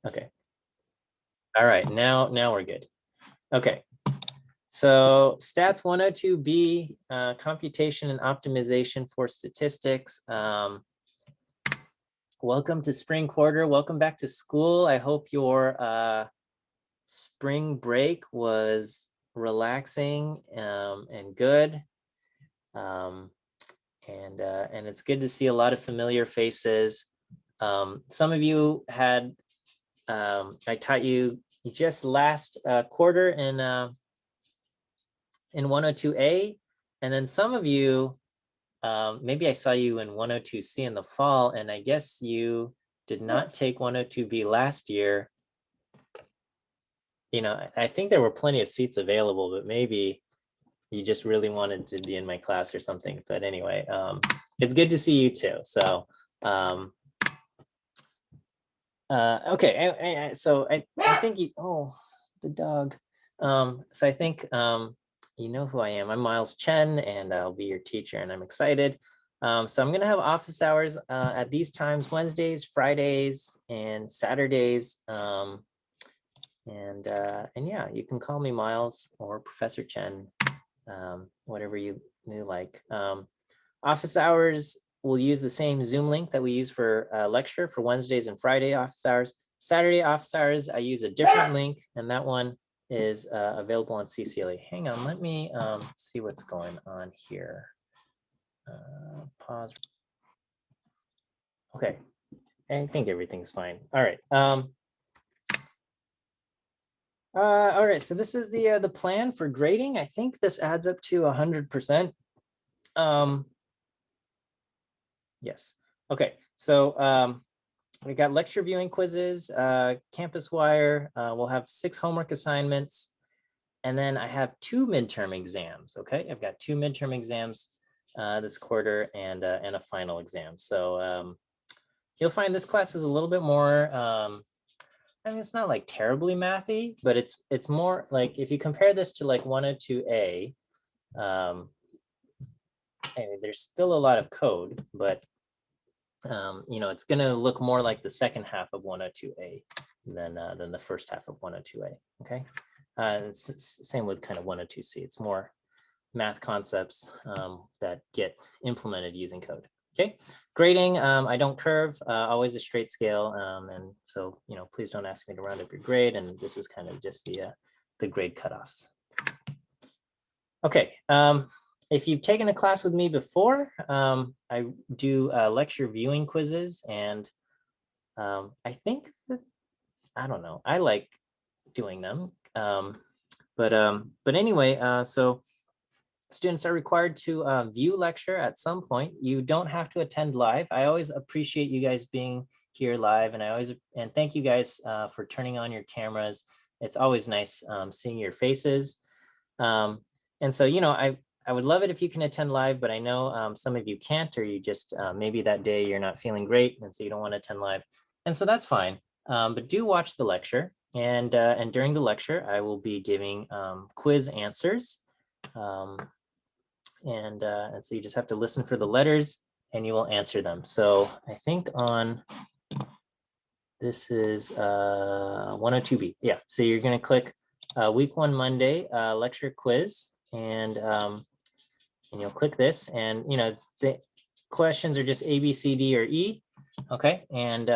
Okay. All right, now we're good. Okay. So stats 102B, computation and optimization for statistics. Welcome to spring quarter. Welcome back to school. I hope your spring break was relaxing and good. And it's good to see a lot of familiar faces. Some of you had, I taught you just last quarter in 102A, and then some of you, maybe I saw you in 102C in the fall, and I guess you did not take 102B last year. You know, I think there were plenty of seats available, but maybe you just really wanted to be in my class or something. But anyway, it's good to see you too. So, okay. So I think the dog. So I think you know who I am. I'm Miles Chen, and I'll be your teacher, and I'm excited. So I'm gonna have office hours at these times: Wednesdays, Fridays, and Saturdays. And yeah, you can call me Miles or Professor Chen, whatever you like. Office hours, we'll use the same Zoom link that we use for lecture for Wednesdays and Friday office hours. Saturday office hours, I use a different link, and that one is available on CCLA. Hang on, let me see what's going on here. Pause. Okay, I think everything's fine. All right. All right, so this is the plan for grading. I think this adds up to 100%. Yes. Okay, so we got lecture viewing quizzes, Campus Wire. We'll have 6 homework assignments, and then I have 2 midterm exams. Okay, I've got 2 midterm exams this quarter and a final exam. So you'll find this class is a little bit more. I mean, it's not like terribly mathy, but it's more like if you compare this to like 102A, I mean, there's still a lot of code, but you know, it's going to look more like the second half of 102A than the first half of 102A. Okay, it's same with kind of 102C. It's more math concepts that get implemented using code. Okay, grading, I don't curve, always a straight scale, and so, you know, please don't ask me to round up your grade, and this is kind of just the grade cutoffs. Okay, if you've taken a class with me before, I do lecture viewing quizzes, and I think that, I don't know, I like doing them, but anyway, so students are required to view lecture at some point. You don't have to attend live. I always appreciate you guys being here live, and thank you guys for turning on your cameras. It's always nice seeing your faces. And so, you know, I would love it if you can attend live, but I know some of you can't, or you just maybe that day you're not feeling great, and so you don't want to attend live, and so that's fine. But do watch the lecture, and during the lecture, I will be giving quiz answers. And so you just have to listen for the letters and you will answer them. So I think on, this is 102B. Yeah, so you're gonna click week 1 Monday lecture quiz, and you'll click this, and you know, the questions are just A, B, C, D, or E. Okay, and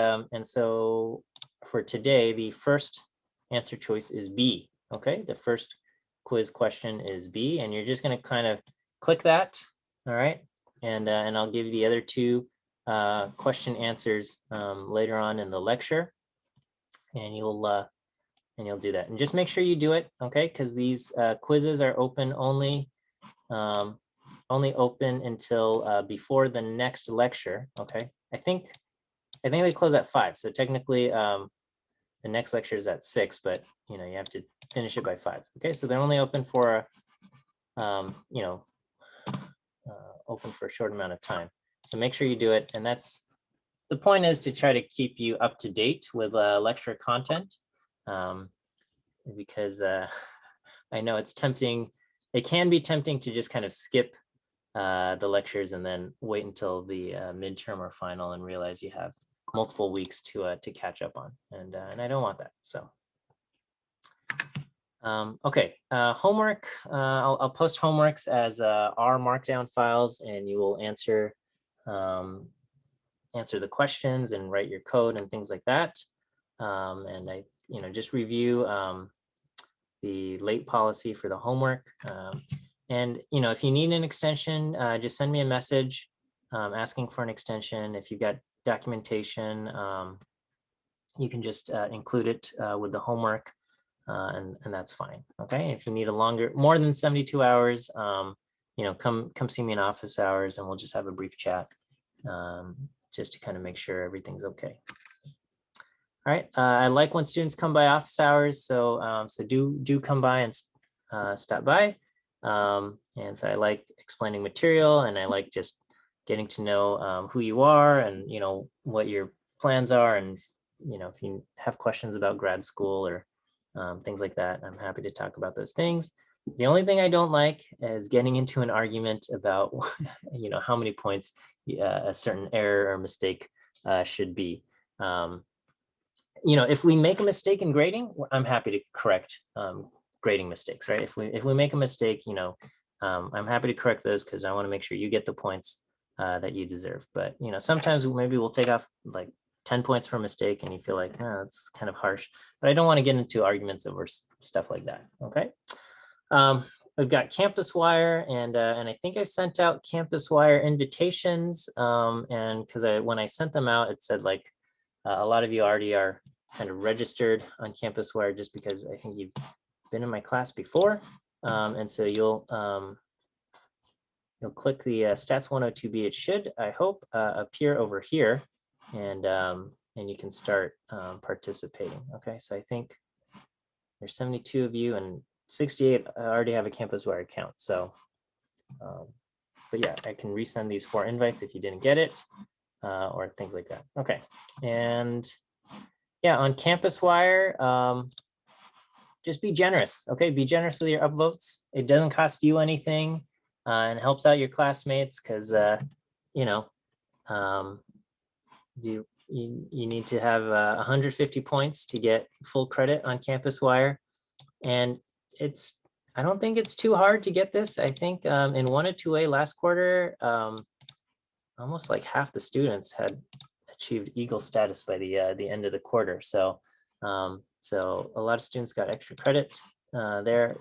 so for today, the first answer choice is B. Okay, the first quiz question is B, and you're just gonna kind of click that. All right, and I'll give you the other 2 question answers later on in the lecture, and you'll do that, and just make sure you do it, okay? Because these quizzes are open only open until before the next lecture. Okay, I think they close at 5, so technically the next lecture is at 6, but you know, you have to finish it by 5. Okay, so they're only open for you know, open for a short amount of time, so make sure you do it. And that's the point, is to try to keep you up to date with lecture content, because I know it's tempting, it can be tempting to just kind of skip the lectures and then wait until the midterm or final and realize you have multiple weeks to catch up on, and I don't want that. So. Okay, homework. I'll post homeworks as R Markdown files, and you will answer the questions and write your code and things like that. And I, just review the late policy for the homework. And if you need an extension, just send me a message asking for an extension. If you've got documentation, you can just include it with the homework. And that's fine. Okay. If you need more than 72 hours, come see me in office hours, and we'll just have a brief chat, just to kind of make sure everything's okay. All right. I like when students come by office hours, so do come by and stop by. And so I like explaining material, and I like just getting to know who you are, and what your plans are, and if you have questions about grad school or things like that, I'm happy to talk about those things. The only thing I don't like is getting into an argument about, how many points a certain error or mistake should be. If we make a mistake in grading, I'm happy to correct grading mistakes, right? If we make a mistake, I'm happy to correct those, because I want to make sure you get the points that you deserve. But sometimes maybe we'll take off like 10 points for a mistake, and you feel like, oh, that's kind of harsh. But I don't want to get into arguments over stuff like that. Okay. We've got Campus Wire, and I think I've sent out Campus Wire invitations. And because when I sent them out, it said like a lot of you already are kind of registered on Campus Wire, just because I think you've been in my class before. And so you'll click the Stats 102B. It should, I hope, appear over here, and you can start participating. Okay, so I think there's 72 of you, and 68 already have a Campus Wire account. So, but yeah, I can resend these 4 invites if you didn't get it, or things like that. Okay, and yeah, on Campus Wire, just be generous. Okay, be generous with your upvotes. It doesn't cost you anything, and helps out your classmates, because you need to have 150 points to get full credit on Campus Wire, and I don't think it's too hard to get this. I think in 102A last quarter, almost like half the students had achieved Eagle status by the end of the quarter. So so a lot of students got extra credit there.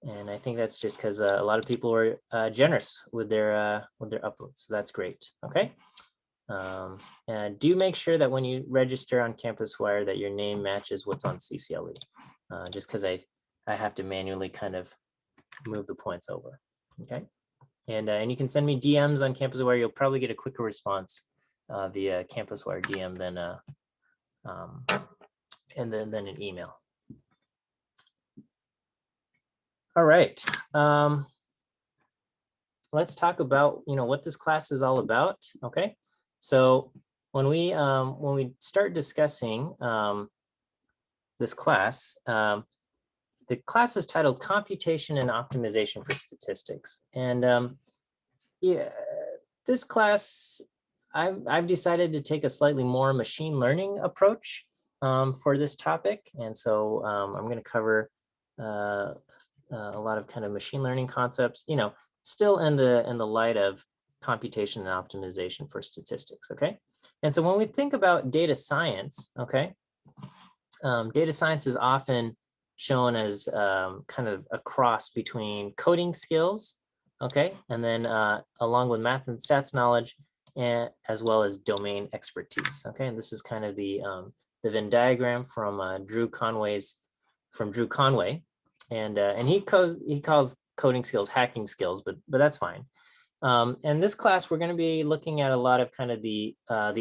And I think that's just because a lot of people were generous with their upvotes. So that's great. Okay. And do make sure that when you register on Campus Wire that your name matches what's on CCLE, just because I have to manually kind of move the points over. Okay. And you can send me DMs on Campus Wire. You'll probably get a quicker response via Campus Wire DM than than an email. All right. Let's talk about what this class is all about. Okay. So when we start discussing this class, the class is titled Computation and Optimization for Statistics. And yeah, this class, I've decided to take a slightly more machine learning approach for this topic. And so I'm going to cover a lot of kind of machine learning concepts, still in the light of computation and optimization for statistics. Okay. And so when we think about data science, okay, data science is often shown as kind of a cross between coding skills, okay, and then along with math and stats knowledge, and as well as domain expertise. Okay, and this is kind of the Venn diagram from Drew Conway, and he calls coding skills hacking skills, but that's fine. And this class, we're going to be looking at a lot of kind of the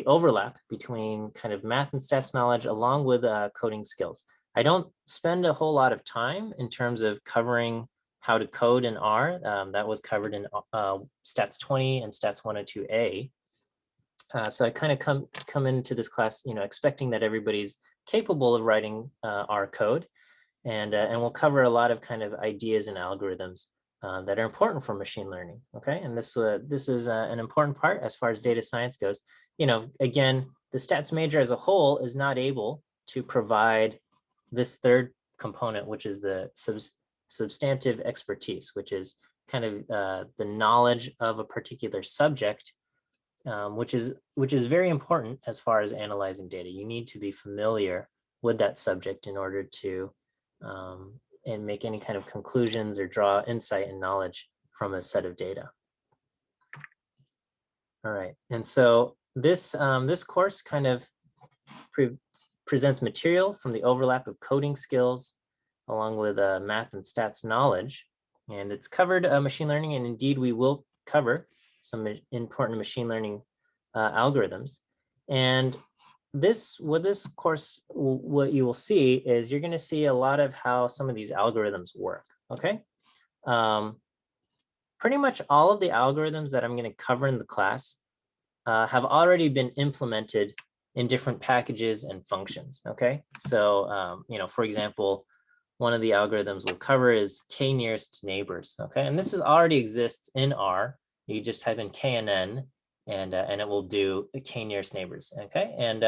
overlap between kind of math and stats knowledge along with coding skills. I don't spend a whole lot of time in terms of covering how to code in R. That was covered in Stats 20 and Stats 102A. So I kind of come into this class, expecting that everybody's capable of writing R code, and we'll cover a lot of kind of ideas and algorithms that are important for machine learning. Okay, and this is an important part as far as data science goes. again, the stats major as a whole is not able to provide this third component, which is the substantive expertise, which is kind of the knowledge of a particular subject, which is very important as far as analyzing data. You need to be familiar with that subject in order to and make any kind of conclusions or draw insight and knowledge from a set of data. All right, and so this course kind of presents material from the overlap of coding skills along with math and stats knowledge. And it's covered machine learning, and indeed we will cover some important machine learning algorithms. And what this course, what you will see is you're going to see a lot of how some of these algorithms work, okay? Pretty much all of the algorithms that I'm going to cover in the class have already been implemented in different packages and functions, okay? So, for example, one of the algorithms we'll cover is k nearest neighbors, okay? And this already exists in R. You just type in KNN and it will do k nearest neighbors, okay? And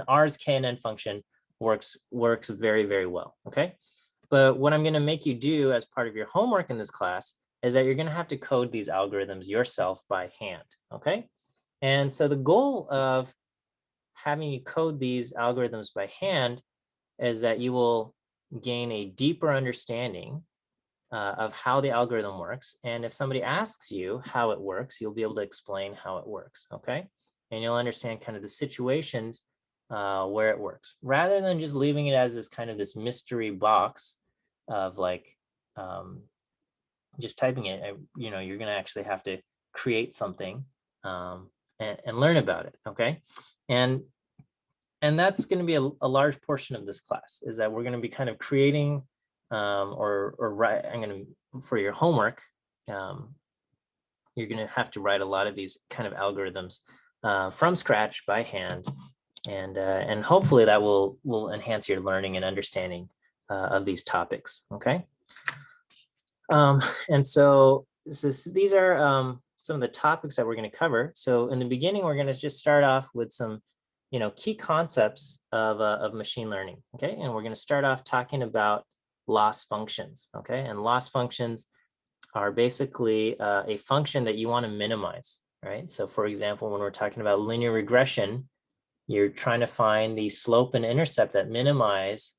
R's KNN function works very, very well, okay? But what I'm going to make you do as part of your homework in this class is that you're going to have to code these algorithms yourself by hand, okay? And so the goal of having you code these algorithms by hand is that you will gain a deeper understanding of how the algorithm works. And if somebody asks you how it works, you'll be able to explain how it works, okay? And you'll understand kind of the situations where it works, rather than just leaving it as this kind of this mystery box of like just typing it. You're going to actually have to create something and learn about it, okay? And that's going to be a large portion of this class, is that we're going to be kind of creating or write. I'm going to, for your homework, you're going to have to write a lot of these kind of algorithms from scratch by hand, and hopefully that will enhance your learning and understanding of these topics, okay? And so these are some of the topics that we're going to cover. So in the beginning, we're going to just start off with some key concepts of machine learning, okay? And we're going to start off talking about loss functions, okay? And loss functions are basically a function that you want to minimize, right? So for example, when we're talking about linear regression, you're trying to find the slope and intercept that minimize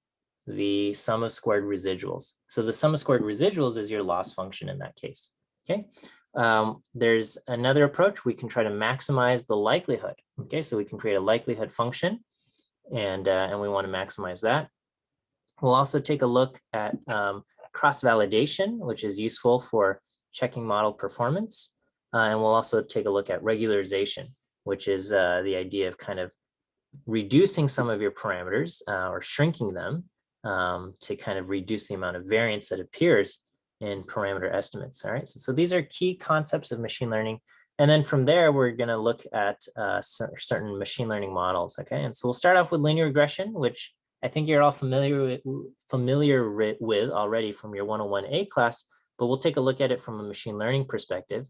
the sum of squared residuals. So the sum of squared residuals is your loss function in that case, okay? There's another approach. We can try to maximize the likelihood, okay? So we can create a likelihood function, and we want to maximize that. We'll also take a look at cross-validation, which is useful for checking model performance. And we'll also take a look at regularization, which is the idea of kind of reducing some of your parameters or shrinking them to kind of reduce the amount of variance that appears in parameter estimates. All right, so these are key concepts of machine learning. And then from there, we're going to look at certain machine learning models. Okay, and so we'll start off with linear regression, which I think you're all familiar with already from your 101A class, but we'll take a look at it from a machine learning perspective.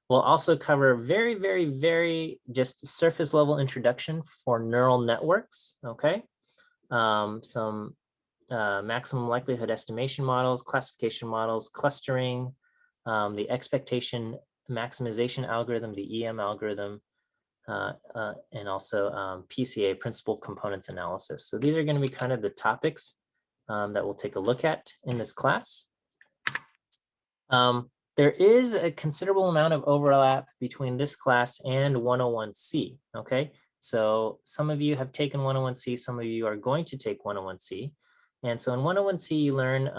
We'll also cover very, very, very just surface level introduction for neural networks, okay? Some maximum likelihood estimation models, classification models, clustering, the expectation maximization algorithm, the EM algorithm, and also PCA, principal components analysis. So these are going to be kind of the topics that we'll take a look at in this class. There is a considerable amount of overlap between this class and 101C, okay? So some of you have taken 101C, some of you are going to take 101C. And so in 101C, you learn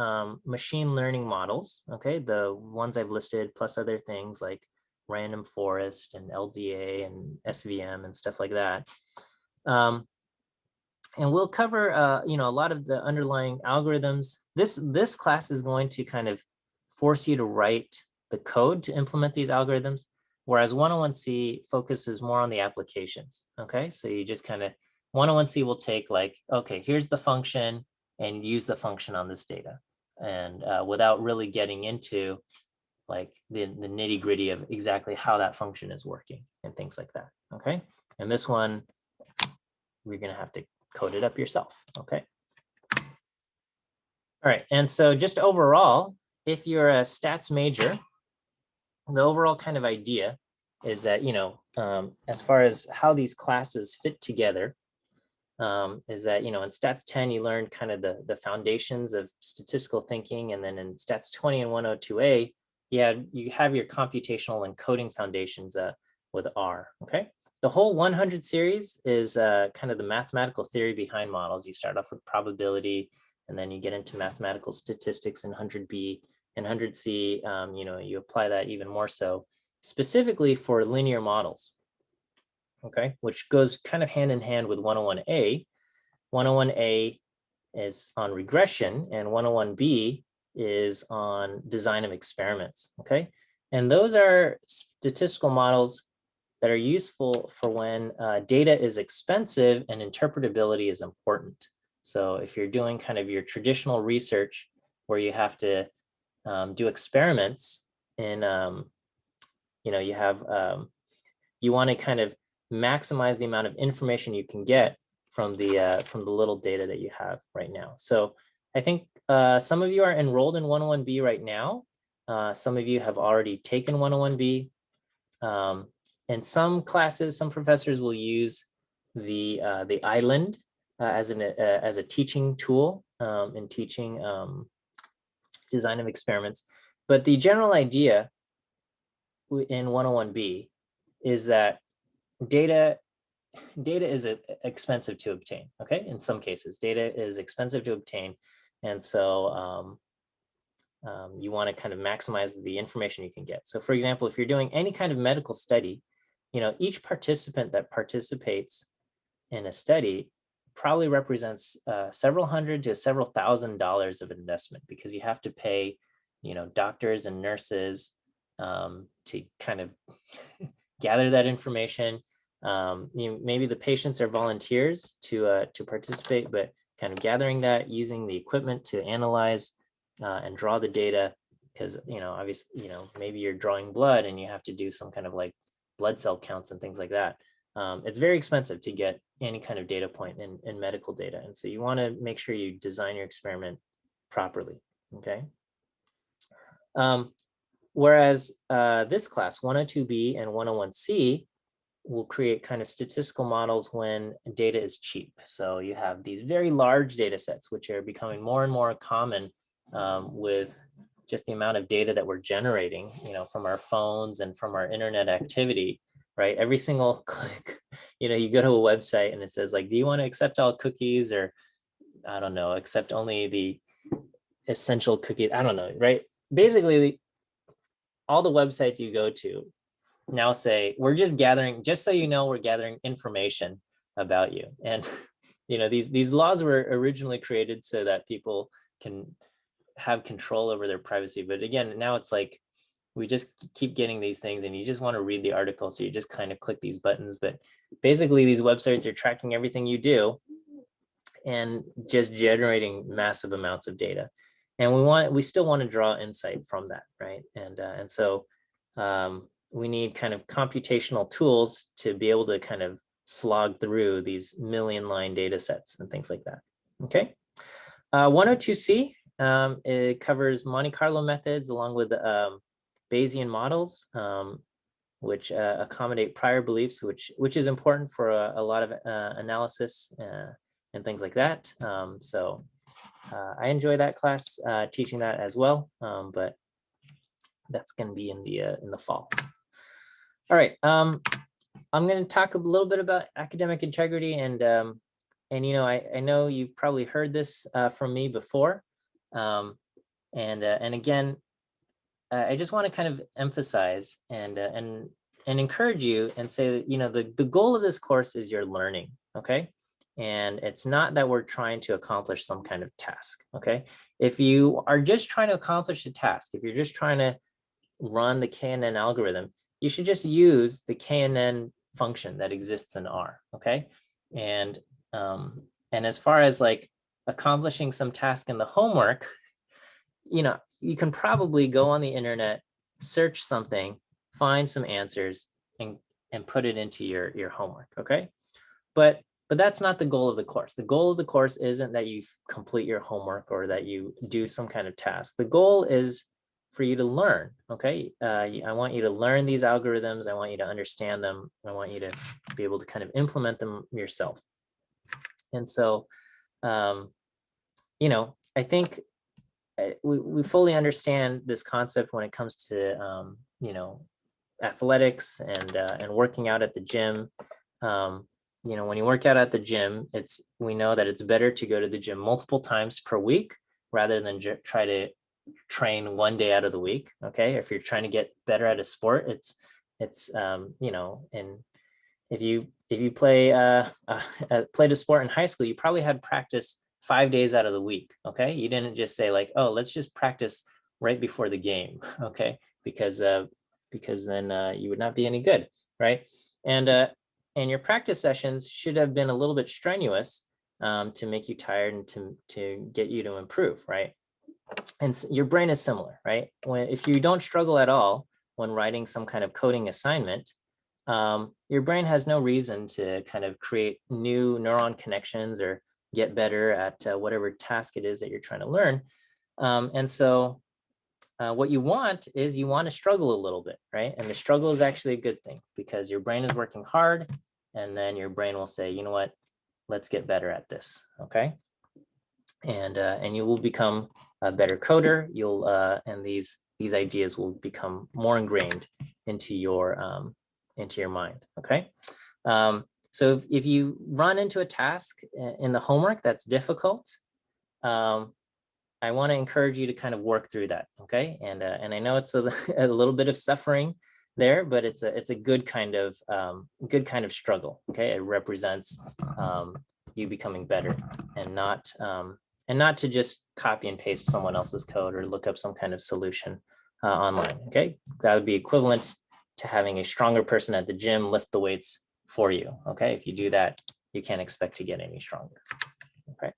machine learning models, okay? The ones I've listed, plus other things like random forest and LDA and SVM and stuff like that. And we'll cover, a lot of the underlying algorithms. This class is going to kind of force you to write the code to implement these algorithms, whereas 101C focuses more on the applications, okay? So you just kind of, 101C will take like, okay, here's the function and use the function on this data. And without really getting into like the nitty gritty of exactly how that function is working and things like that, okay? And this one, you're gonna have to code it up yourself, okay? All right, and so just overall, if you're a stats major, the overall kind of idea is that, as far as how these classes fit together, is that, in stats 10, you learned kind of the foundations of statistical thinking. And then in stats 20 and 102A, you have your computational and coding foundations with R, okay? The whole 100 series is kind of the mathematical theory behind models. You start off with probability, and then you get into mathematical statistics in 100B and 100C. You apply that even more so, specifically for linear models, okay, which goes kind of hand in hand with 101A. 101A is on regression, and 101B is on design of experiments, okay? And those are statistical models that are useful for when data is expensive and interpretability is important. So if you're doing kind of your traditional research where you have to do experiments in, you want to kind of maximize the amount of information you can get from the little data that you have right now. So I think some of you are enrolled in 101B right now. Some of you have already taken 101B. In some classes, some professors will use the island as a teaching tool in teaching design of experiments. But the general idea in 101B is that data is expensive to obtain, okay? In some cases, data is expensive to obtain. And so you want to kind of maximize the information you can get. So for example, if you're doing any kind of medical study, each participant that participates in a study probably represents several hundred to several $1,000s of investment, because you have to pay, doctors and nurses to kind of gather that information. Maybe the patients are volunteers to participate, but kind of gathering that, using the equipment to analyze and draw the data, because obviously maybe you're drawing blood and you have to do some kind of like blood cell counts and things like that. It's very expensive to get any kind of data point in medical data, and so you want to make sure you design your experiment properly, okay? Whereas this class, 102B and 101C, will create kind of statistical models when data is cheap. So you have these very large data sets, which are becoming more and more common with just the amount of data that we're generating, from our phones and from our internet activity, right? Every single click, you go to a website and it says like, do you want to accept all cookies, or I don't know, accept only the essential cookies? I don't know, right? Basically, all the websites you go to now say, we're just gathering, just so you know, we're gathering information about you. And these laws were originally created so that people can have control over their privacy. But again, now it's like we just keep getting these things and you just want to read the article, so you just kind of click these buttons. But basically these websites are tracking everything you do and just generating massive amounts of data. And we still want to draw insight from that, right? And so we need kind of computational tools to be able to kind of slog through these million-line data sets and things like that, okay? 102C, it covers Monte Carlo methods along with Bayesian models, which accommodate prior beliefs, which is important for a lot of analysis and things like that. So I enjoy that class, teaching that as well, but that's going to be in the fall. All right, I'm going to talk a little bit about academic integrity, and I know you've probably heard this from me before, and again, I just want to kind of emphasize and encourage you and say that the goal of this course is your learning, okay? And it's not that we're trying to accomplish some kind of task, okay? If you are just trying to accomplish a task, if you're just trying to run the KNN algorithm, you should just use the KNN function that exists in R, okay? And as far as like accomplishing some task in the homework, you can probably go on the internet, search something, find some answers, and put it into your homework, okay? But that's not the goal of the course. The goal of the course isn't that you complete your homework or that you do some kind of task. The goal is for you to learn, okay? I want you to learn these algorithms. I want you to understand them. I want you to be able to kind of implement them yourself. And so, you know, I think we fully understand this concept when it comes to, you know, athletics and working out at the gym. You know, when you work out at the gym, we know that it's better to go to the gym multiple times per week rather than try to train one day out of the week. Okay, if you're trying to get better at a sport, it's you know, and if you played a sport in high school, you probably had practice 5 days out of the week. Okay, you didn't just say like, oh, let's just practice right before the game. Okay, because then you would not be any good, right? And your practice sessions should have been a little bit strenuous to make you tired and to get you to improve, right? And your brain is similar, right? If you don't struggle at all when writing some kind of coding assignment, your brain has no reason to kind of create new neuron connections or get better at whatever task it is that you're trying to learn. And so what you want is you want to struggle a little bit, right? And the struggle is actually a good thing because your brain is working hard, and then your brain will say, you know what, let's get better at this, okay? And you will become a better coder. And these ideas will become more ingrained into your mind, okay? So if you run into a task in the homework that's difficult, I want to encourage you to kind of work through that, okay? And I know it's a little bit of suffering there, but it's a good kind of struggle, okay? It represents you becoming better, and not to just copy and paste someone else's code or look up some kind of solution online, okay? That would be equivalent to having a stronger person at the gym lift the weights for you, okay? If you do that, you can't expect to get any stronger, okay?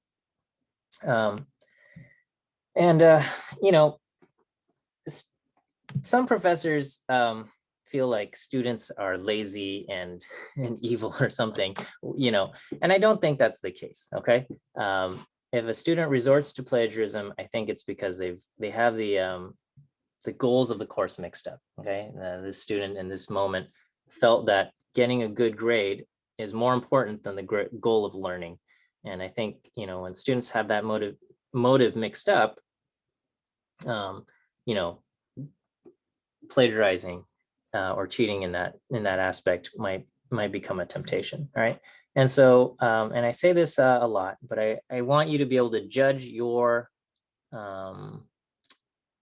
You know, some professors feel like students are lazy and evil or something, you know, and I don't think that's the case, okay? If a student resorts to plagiarism, I think it's because they have the goals of the course mixed up, okay? The student in this moment felt that getting a good grade is more important than the goal of learning. And I think, you know, when students have that motive mixed up, you know, plagiarizing or cheating in that aspect might become a temptation, right? And so, and I say this a lot, but I want you to be able to judge your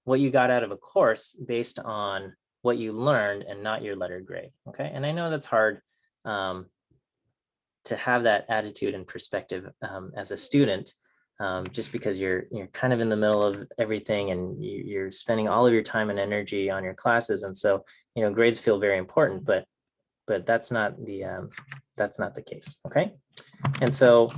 what you got out of a course based on what you learned and not your letter grade, okay? And I know that's hard to have that attitude and perspective as a student, just because you're kind of in the middle of everything and you're spending all of your time and energy on your classes, and so, you know, grades feel very important, but that's not the case, okay? And so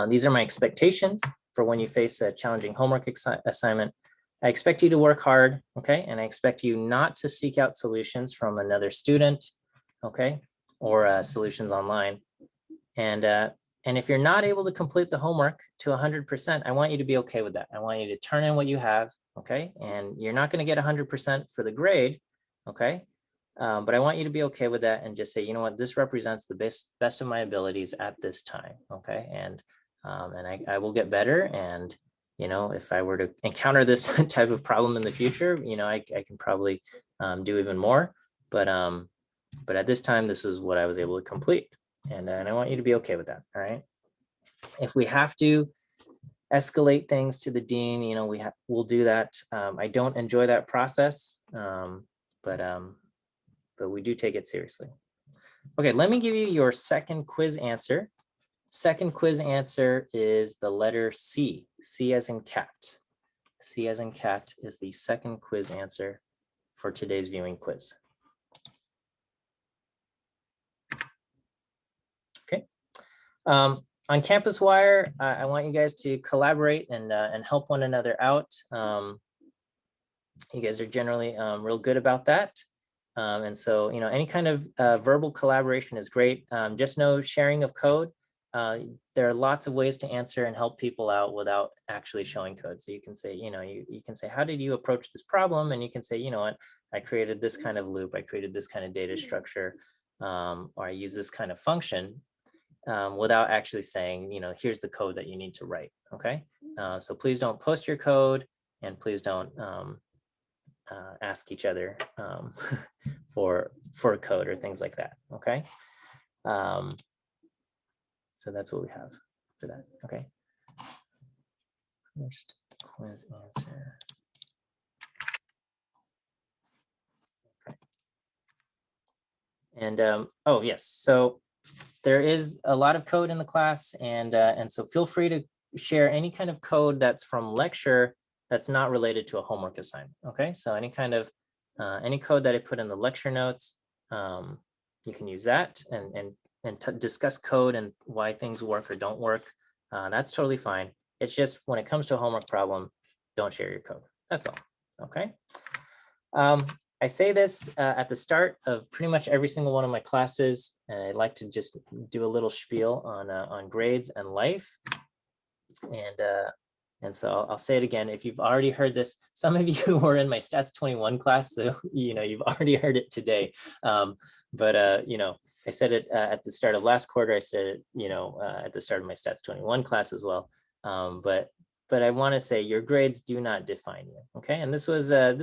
these are my expectations for when you face a challenging homework assignment. I expect you to work hard, okay? And I expect you not to seek out solutions from another student, okay? Or solutions online. And if you're not able to complete the homework to 100%, I want you to be okay with that. I want you to turn in what you have, okay? And you're not going to get 100% for the grade, okay? But I want you to be okay with that and just say, you know what, this represents the best of my abilities at this time, okay? And I will get better. And, you know, if I were to encounter this type of problem in the future, you know, I can probably do even more. But at this time, this is what I was able to complete. And I want you to be okay with that, all right? If we have to escalate things to the dean, you know, we'll do that. I don't enjoy that process, but we do take it seriously. Okay, let me give you your second quiz answer. Second quiz answer is the letter C. C as in cat. C as in cat is the second quiz answer for today's viewing quiz. Okay. On Campus Wire, I want you guys to collaborate and help one another out. You guys are generally real good about that. And so, any kind of verbal collaboration is great. Just know sharing of code. There are lots of ways to answer and help people out without actually showing code. So you can say, you can say, how did you approach this problem? And you can say, you know what, I created this kind of loop. I created this kind of data structure, or I use this kind of function, without actually saying, here's the code that you need to write. Okay. So please don't post your code, and please don't ask each other for code or things like that. Okay. So that's what we have for that. Okay. First quiz answer. Okay. And oh yes, so there is a lot of code in the class, and so feel free to share any kind of code that's from lecture that's not related to a homework assignment. Okay, so any kind of any code that I put in the lecture notes, you can use that and discuss code and why things work or don't work. That's totally fine. It's just when it comes to a homework problem, don't share your code. That's all. Okay. I say this at the start of pretty much every single one of my classes, and I like to just do a little spiel on grades and life. And so I'll say it again. If you've already heard this, some of you were in my Stats 21 class, so you've already heard it today. But I said it at the start of last quarter. I said it, at the start of my Stats 21 class as well. But I want to say your grades do not define you. Okay, and this was a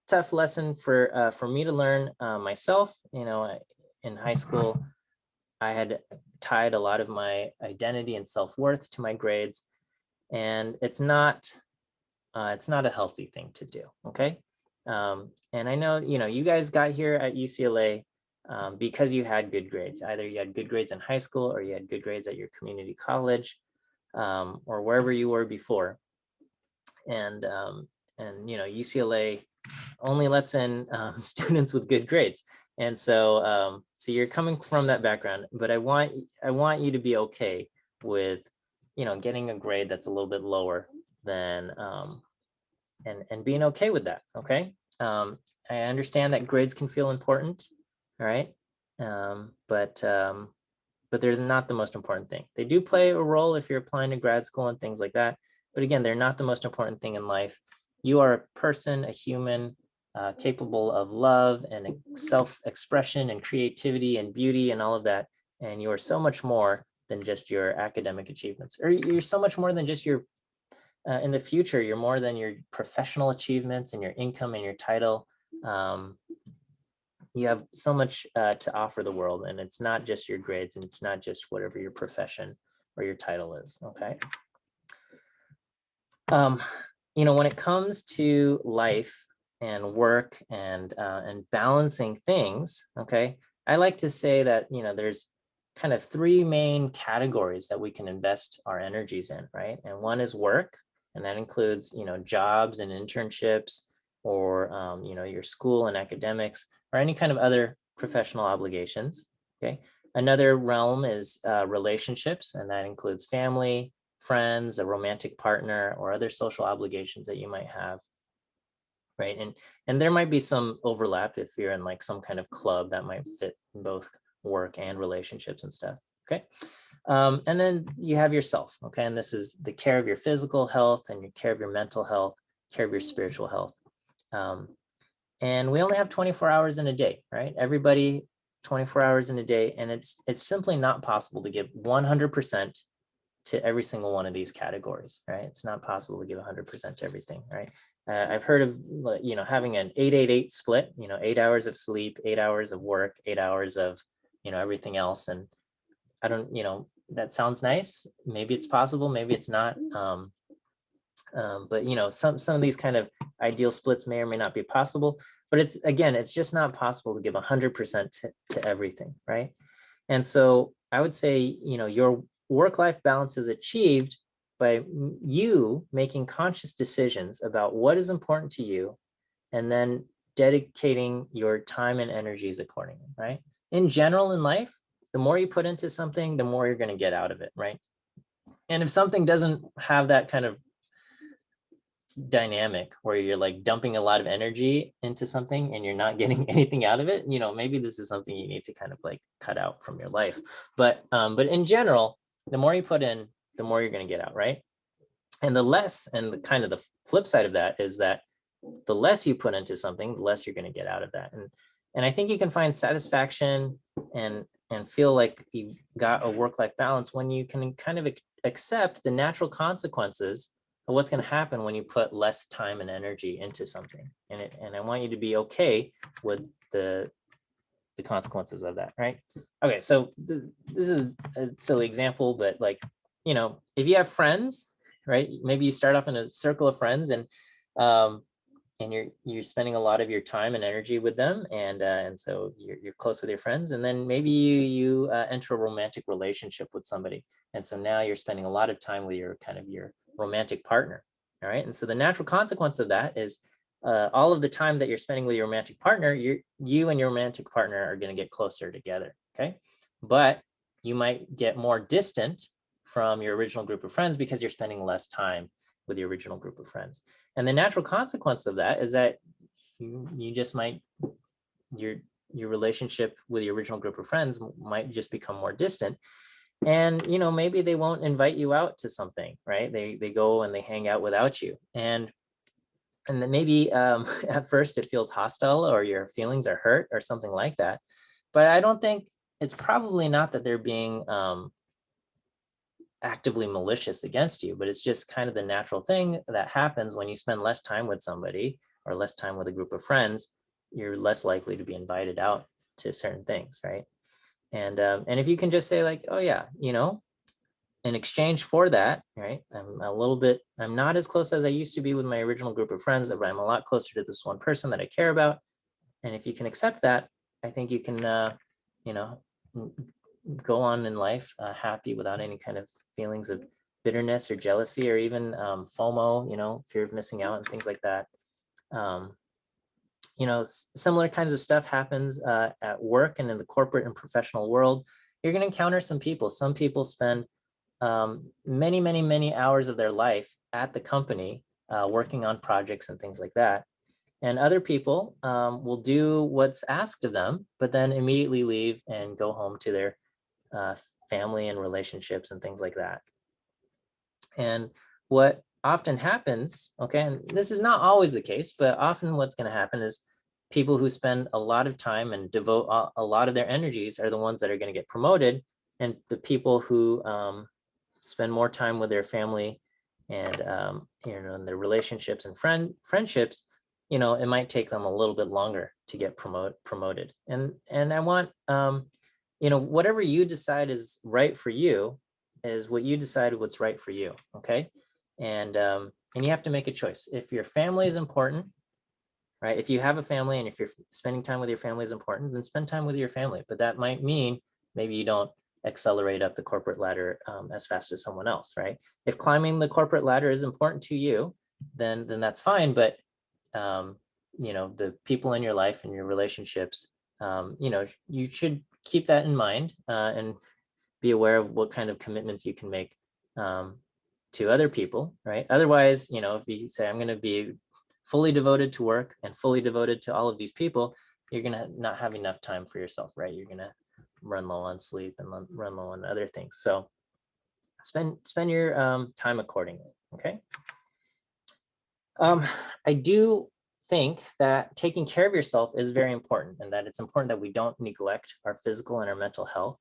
tough lesson for me to learn myself. In high school, I had tied a lot of my identity and self-worth to my grades, and it's not a healthy thing to do. Okay, and I know you guys got here at UCLA because you had good grades. Either you had good grades in high school, or you had good grades at your community college, or wherever you were before. And UCLA only lets in students with good grades, and so you're coming from that background. But I want you to be okay with getting a grade that's a little bit lower than and being okay with that. Okay. I understand that grades can feel important. All right. But they're not the most important thing. They do play a role if you're applying to grad school and things like that. But again, they're not the most important thing in life. You are a person, a human, capable of love and self-expression and creativity and beauty and all of that. And you are so much more than just your academic achievements, or you're so much more than just your, in the future, you're more than your professional achievements and your income and your title. You have so much to offer the world, and it's not just your grades, and it's not just whatever your profession or your title is. Okay. When it comes to life and work and balancing things, okay, I like to say that there's kind of three main categories that we can invest our energies in, right? And one is work, and that includes jobs and internships, or your school and academics, or any kind of other professional obligations. Okay. Another realm is relationships, and that includes family, friends, a romantic partner, or other social obligations that you might have. Right. And there might be some overlap if you're in like some kind of club that might fit in both work and relationships and stuff. Okay. And then you have yourself. Okay. And this is the care of your physical health and your care of your mental health, care of your spiritual health. And we only have 24 hours in a day, right? Everybody 24 hours in a day. And it's simply not possible to give 100% to every single one of these categories, right? It's not possible to give 100% to everything, right? I've heard of, having an 8-8-8 split, 8 hours of sleep, 8 hours of work, 8 hours of, everything else. And I don't, that sounds nice. Maybe it's possible, maybe it's not. But some of these kind of ideal splits may or may not be possible, but it's just not possible to give 100% to everything, right? And so I would say, your work-life balance is achieved by you making conscious decisions about what is important to you, and then dedicating your time and energies accordingly, right? In general, in life, the more you put into something, the more you're going to get out of it, right? And if something doesn't have that kind of dynamic where you're like dumping a lot of energy into something and you're not getting anything out of it, maybe this is something you need to kind of like cut out from your life. But in general, the more you put in, the more you're going to get out, right? And the less, and the kind of the flip side of that is that the less you put into something, the less you're going to get out of that. And I think you can find satisfaction and feel like you got a work-life balance when you can kind of accept the natural consequences of what's going to happen when you put less time and energy into something. And I want you to be okay with the consequences of that, right? Okay, so this is a silly example, but like, if you have friends, right? Maybe you start off in a circle of friends, and you're spending a lot of your time and energy with them, and so you're close with your friends, and then maybe you enter a romantic relationship with somebody, and so now you're spending a lot of time with your romantic partner. All right, and so the natural consequence of that is all of the time that you're spending with your romantic partner, you and your romantic partner are going to get closer together. Okay, but you might get more distant from your original group of friends because you're spending less time with your original group of friends. And the natural consequence of that is that you just might, your relationship with your original group of friends might just become more distant. And maybe they won't invite you out to something, right? They go and they hang out without you. And then maybe at first it feels hostile, or your feelings are hurt or something like that. But I don't think, it's probably not that they're being actively malicious against you, but it's just kind of the natural thing that happens when you spend less time with somebody or less time with a group of friends. You're less likely to be invited out to certain things, right? And if you can just say like, oh yeah, in exchange for that, right, I'm not as close as I used to be with my original group of friends, but I'm a lot closer to this one person that I care about. And if you can accept that, I think you can go on in life happy without any kind of feelings of bitterness or jealousy, or even FOMO, fear of missing out and things like that. Similar kinds of stuff happens at work and in the corporate and professional world. You're going to encounter some people. Some people spend many, many, many hours of their life at the company working on projects and things like that. And other people will do what's asked of them, but then immediately leave and go home to their family and relationships and things like that. And what often happens, okay, and this is not always the case, but often what's going to happen is people who spend a lot of time and devote a lot of their energies are the ones that are going to get promoted. And the people who spend more time with their family and and their relationships and friendships, it might take them a little bit longer to get promoted. And I want whatever you decide is right for you is what you decide what's right for you. Okay. And you have to make a choice. If your family is important, right? If you have a family and if you're spending time with your family is important, then spend time with your family. But that might mean maybe you don't accelerate up the corporate ladder as fast as someone else, right? If climbing the corporate ladder is important to you, then that's fine. But the people in your life and your relationships, you should keep that in mind and be aware of what kind of commitments you can make to other people, right? Otherwise, if you say, I'm going to be fully devoted to work and fully devoted to all of these people, you're going to not have enough time for yourself, right? You're going to run low on sleep and run low on other things. So spend your time accordingly, okay? I do think that taking care of yourself is very important, and that it's important that we don't neglect our physical and our mental health.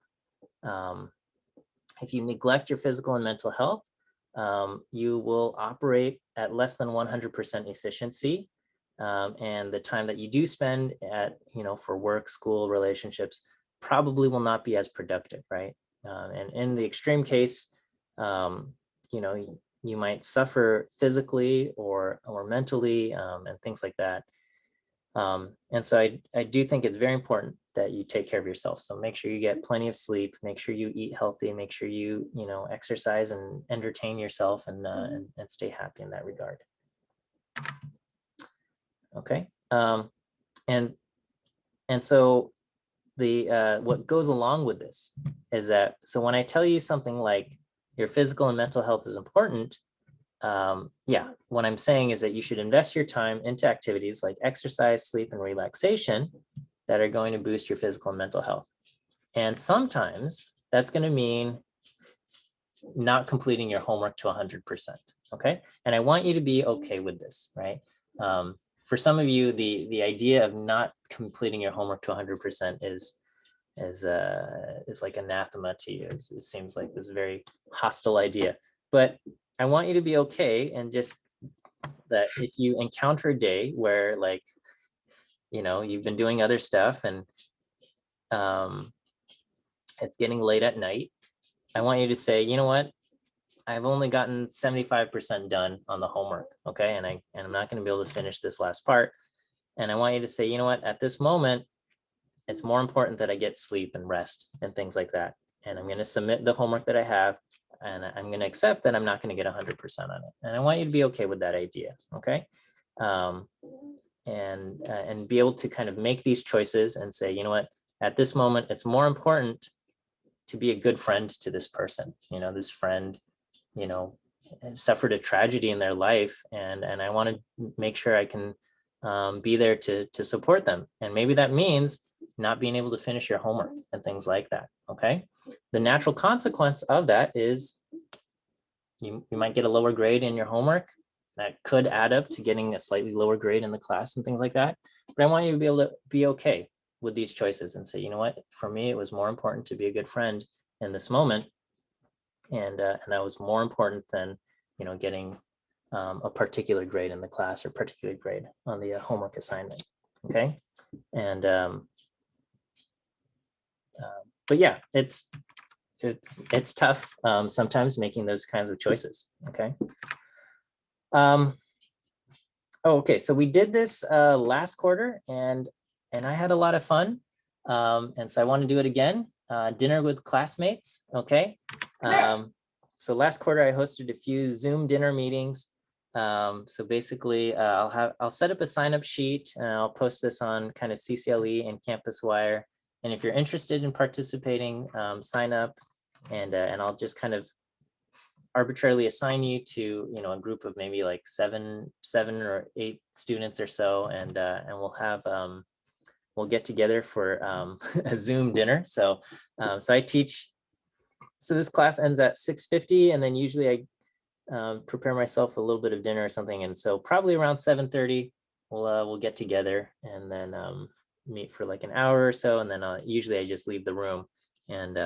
If you neglect your physical and mental health, you will operate at less than 100% efficiency. And the time that you do spend for work, school, relationships probably will not be as productive, right? And in the extreme case, you might suffer physically or mentally and things like that. And so I do think it's very important that you take care of yourself. So make sure you get plenty of sleep, make sure you eat healthy, make sure you, exercise and entertain yourself and stay happy in that regard. Okay. And so the what goes along with this is that, so when I tell you something like your physical and mental health is important, yeah, what I'm saying is that you should invest your time into activities like exercise, sleep, and relaxation that are going to boost your physical and mental health. And sometimes that's going to mean not completing your homework to 100%. Okay. And I want you to be okay with this, right? For some of you, the idea of not completing your homework to 100% is like anathema to you. It seems like this very hostile idea, but I want you to be okay, and just that if you encounter a day where, like, you know, you've been doing other stuff and it's getting late at night, I want you to say, you know what, I've only gotten 75% done on the homework, okay, and I'm not going to be able to finish this last part. And I want you to say, you know what, at this moment, it's more important that I get sleep and rest and things like that. And I'm going to submit the homework that I have, and I'm going to accept that I'm not going to get 100% on it. And I want you to be okay with that idea, okay? And be able to kind of make these choices and say, you know what, at this moment, it's more important to be a good friend to this person. You know, this friend, you know, suffered a tragedy in their life, and I want to make sure I can be there to support them. And maybe that means not being able to finish your homework and things like that. Okay. The natural consequence of that is you might get a lower grade in your homework. That could add up to getting a slightly lower grade in the class and things like that. But I want you to be able to be okay with these choices and say, you know what, for me, it was more important to be a good friend in this moment. And that was more important than, you know, getting a particular grade in the class or particular grade on the homework assignment. Okay. And but yeah, it's tough sometimes making those kinds of choices. Okay. Oh, okay. So we did this last quarter, and I had a lot of fun. And so I want to do it again. Dinner with classmates. Okay. So last quarter I hosted a few Zoom dinner meetings. So basically, I'll set up a sign up sheet, and I'll post this on kind of CCLE and Campus Wire. And if you're interested in participating, sign up, and I'll just kind of arbitrarily assign you to, you know, a group of maybe like seven or 8 students or so, and we'll get together for a Zoom dinner. So so I teach. So this class ends at 6:50, and then usually I prepare myself a little bit of dinner or something, and so probably around 7:30 we'll get together, and then meet for like an hour or so, and then usually I just leave the room, and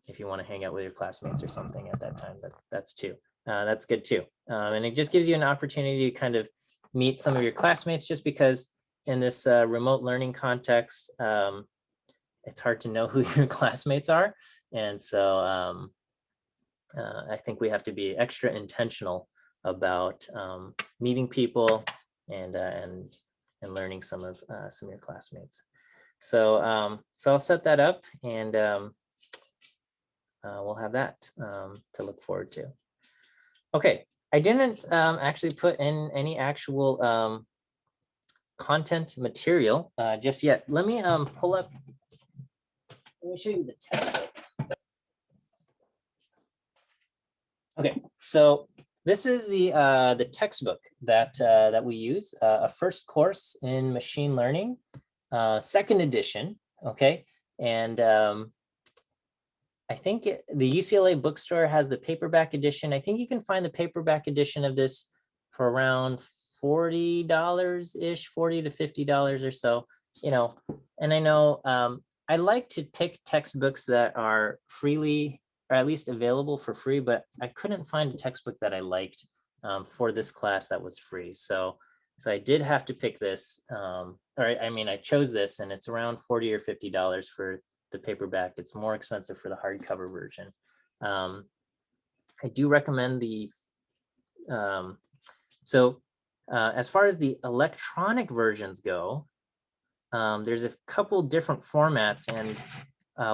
if you want to hang out with your classmates or something at that time, that's good too. And it just gives you an opportunity to kind of meet some of your classmates, just because in this remote learning context, it's hard to know who your classmates are, and so I think we have to be extra intentional about meeting people and learning some of your classmates. So so I'll set that up, and we'll have that to look forward to. Okay, I didn't actually put in any actual content material just yet. Let me pull up. Let me show you the textbook. Okay, so this is the textbook that we use, a first course in machine learning, second edition. Okay, and I think the UCLA bookstore has the paperback edition. I think you can find the paperback edition of this for around $40-ish, $40 to $50 or so. You know, and I know I like to pick textbooks that are freely, or at least available for free, but I couldn't find a textbook that I liked for this class that was free. So I did have to pick this, or I mean, I chose this, and it's around $40 or $50 for the paperback. It's more expensive for the hardcover version. I do recommend the, as far as the electronic versions go, there's a couple different formats, and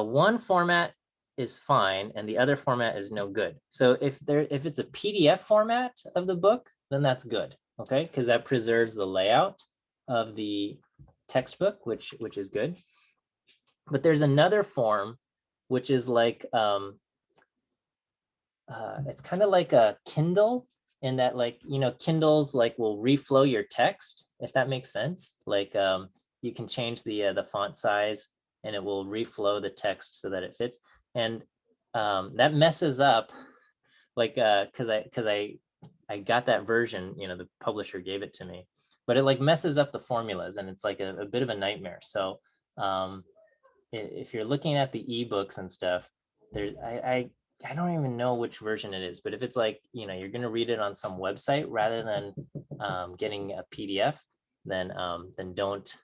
one format is fine and the other format is no good. So if it's a PDF format of the book, then that's good, okay? Because that preserves the layout of the textbook, which is good. But there's another form, which is like, it's kind of like a Kindle, in that, like, you know, Kindles like will reflow your text, if that makes sense. Like you can change the font size and it will reflow the text so that it fits. And that messes up, like because I got that version, you know, the publisher gave it to me, but it like messes up the formulas and it's like a bit of a nightmare. So if you're looking at the ebooks and stuff, there's I don't even know which version it is, but if it's like, you know, you're going to read it on some website rather than getting a PDF, then don't.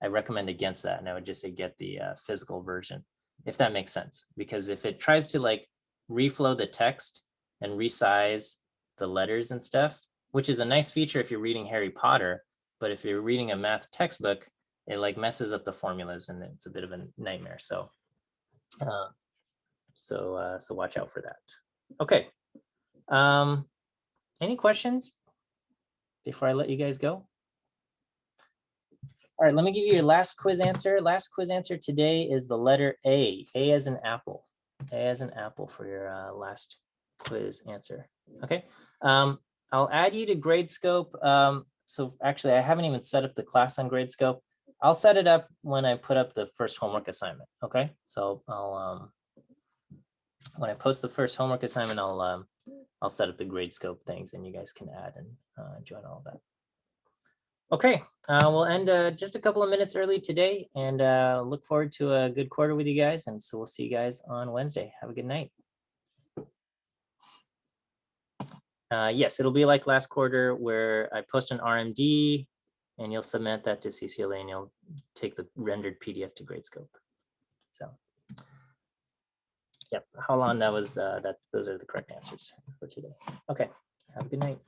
I recommend against that, and I would just say get the physical version, if that makes sense. Because if it tries to like reflow the text and resize the letters and stuff, which is a nice feature if you're reading Harry Potter, but if you're reading a math textbook, it like messes up the formulas and it's a bit of a nightmare. So so watch out for that. Okay. Any questions before I let you guys go? All right, let me give you your last quiz answer. Last quiz answer today is the letter A. A as an apple. A as an apple for your last quiz answer. Okay. I'll add you to Gradescope. So actually, I haven't even set up the class on Gradescope. I'll set it up when I put up the first homework assignment. Okay. So I'll when I post the first homework assignment, I'll set up the Gradescope things, and you guys can add and join all of that. Okay, we'll end just a couple of minutes early today, and look forward to a good quarter with you guys. And so we'll see you guys on Wednesday. Have a good night. Yes, it'll be like last quarter where I post an RMD and you'll submit that to CCLA and you'll take the rendered PDF to Gradescope. So, yep, how long that was, those are the correct answers for today. Okay, have a good night.